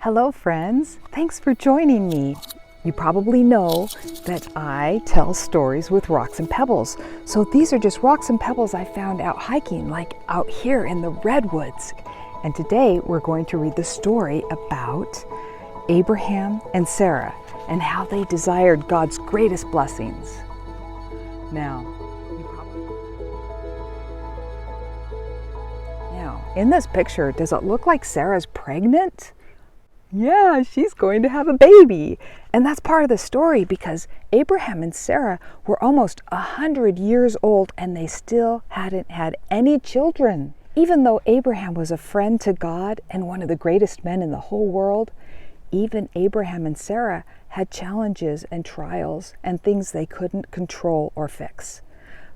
Hello friends, thanks for joining me. You probably know that I tell stories with rocks and pebbles. So these are just rocks and pebbles I found out hiking, like out here in the redwoods. And today we're going to read the story about Abraham and Sarah and how they desired God's greatest blessings. Now, in this picture, does it look like Sarah's pregnant? Yeah, she's going to have a baby. And that's part of the story because Abraham and Sarah were almost 100 years old and they still hadn't had any children. Even though Abraham was a friend to God and one of the greatest men in the whole world, even Abraham and Sarah had challenges and trials and things they couldn't control or fix.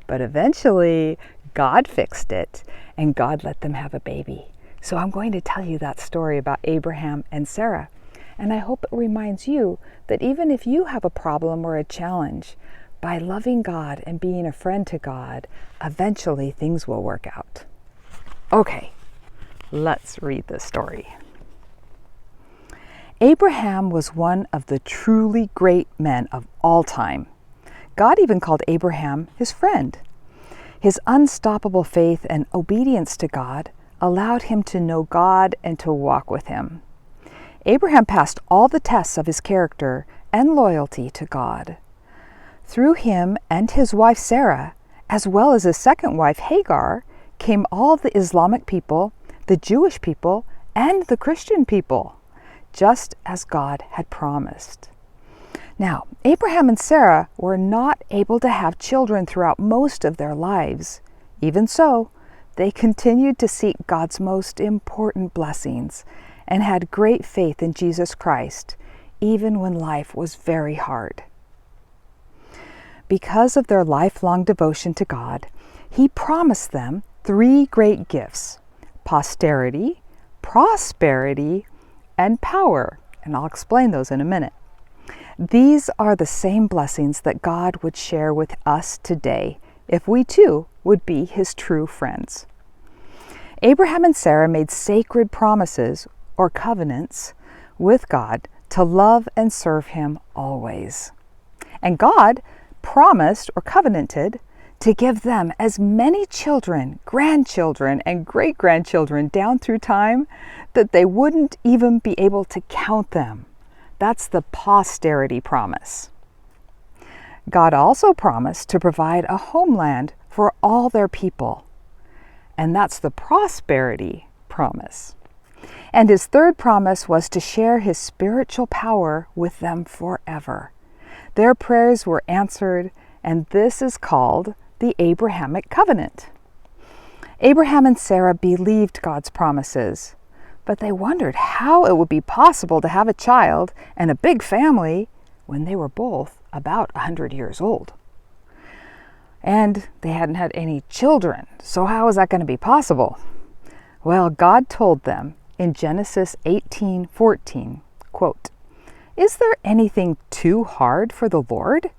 But eventually, God fixed it and God let them have a baby. So I'm going to tell you that story about Abraham and Sarah. And I hope it reminds you that even if you have a problem or a challenge, by loving God and being a friend to God, eventually things will work out. Okay, let's read the story. Abraham was one of the truly great men of all time. God even called Abraham his friend. His unstoppable faith and obedience to God allowed him to know God and to walk with him. Abraham passed all the tests of his character and loyalty to God. Through him and his wife Sarah, as well as his second wife Hagar, came all the Islamic people, the Jewish people, and the Christian people, just as God had promised. Now, Abraham and Sarah were not able to have children throughout most of their lives. Even so, they continued to seek God's most important blessings and had great faith in Jesus Christ, even when life was very hard. Because of their lifelong devotion to God, He promised them 3 great gifts: posterity, prosperity, and power. And I'll explain those in a minute. These are the same blessings that God would share with us today if we too would be His true friends. Abraham and Sarah made sacred promises or covenants with God to love and serve Him always. And God promised or covenanted to give them as many children, grandchildren, and great-grandchildren down through time that they wouldn't even be able to count them. That's the posterity promise. God also promised to provide a homeland for all their people. And that's the prosperity promise. And His third promise was to share His spiritual power with them forever. Their prayers were answered, and this is called the Abrahamic covenant. Abraham and Sarah believed God's promises, but they wondered how it would be possible to have a child and a big family when they were both about 100 years old. And they hadn't had any children, so how was that going to be possible? Well, God told them in Genesis 18:14, quote, "Is there anything too hard for the Lord?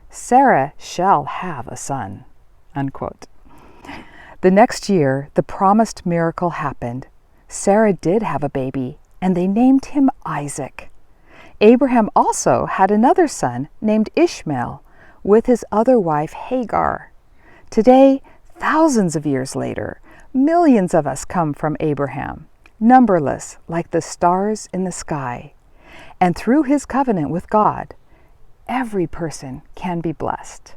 Sarah shall have a son," unquote. The next year, the promised miracle happened. Sarah did have a baby, and they named him Isaac. Abraham also had another son named Ishmael with his other wife Hagar. Today, thousands of years later, millions of us come from Abraham, numberless like the stars in the sky. And through his covenant with God, every person can be blessed.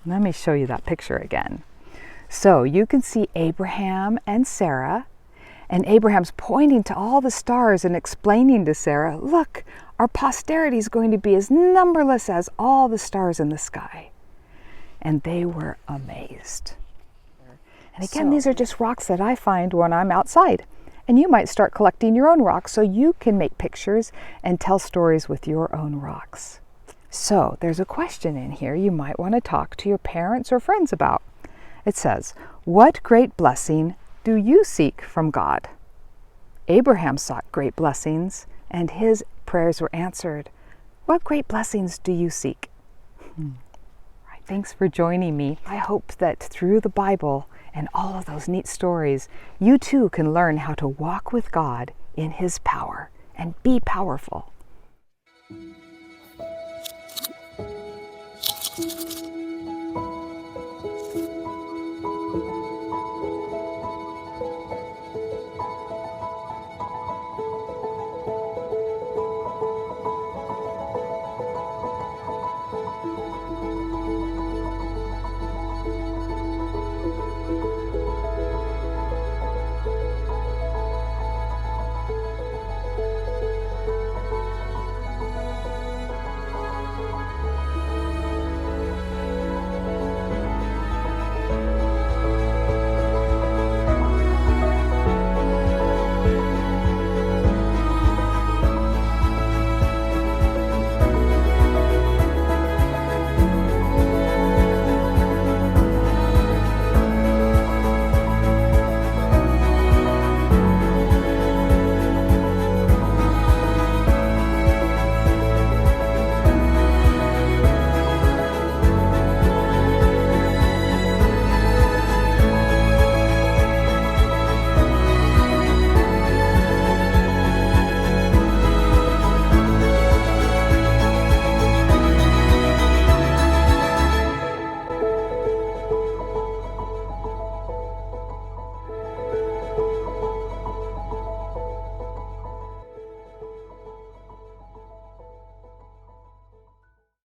Let me show you that picture again. So you can see Abraham and Sarah, and Abraham's pointing to all the stars and explaining to Sarah, look, our posterity is going to be as numberless as all the stars in the sky. And they were amazed. And again, these are just rocks that I find when I'm outside. And you might start collecting your own rocks so you can make pictures and tell stories with your own rocks. So there's a question in here you might want to talk to your parents or friends about. It says, what great blessing do you seek from God? Abraham sought great blessings, and his prayers were answered. What great blessings do you seek? Right, thanks for joining me. I hope that through the Bible and all of those neat stories, you too can learn how to walk with God in His power and be powerful.